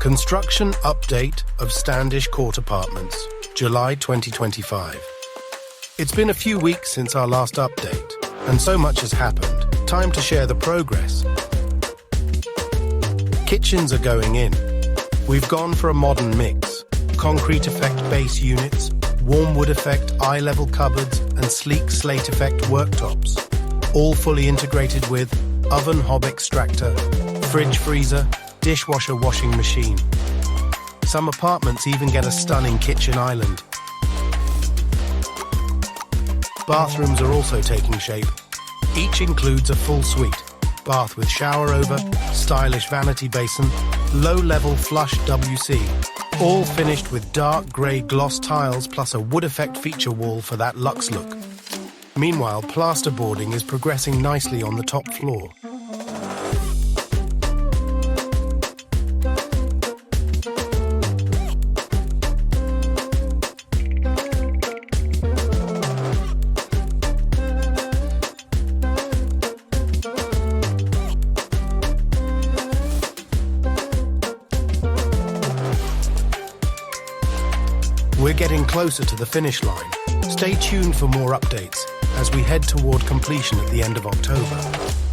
Construction update of Standish Court Apartments, July 2025. It's been a few weeks since our last update, and so much has happened. Time to share the progress. Kitchens are going in. We've gone for a modern mix. Concrete effect base units, warm wood effect eye-level cupboards, and sleek slate effect worktops. All fully integrated with oven hob extractor, fridge freezer, dishwasher washing machine. Some apartments even get a stunning kitchen island. Bathrooms are also taking shape. Each includes a full suite. Bath with shower over, stylish vanity basin, low-level flush WC. All finished with dark grey gloss tiles plus a wood effect feature wall for that luxe look. Meanwhile, plasterboarding is progressing nicely on the top floor. We're getting closer to the finish line. Stay tuned for more updates as we head toward completion at the end of October.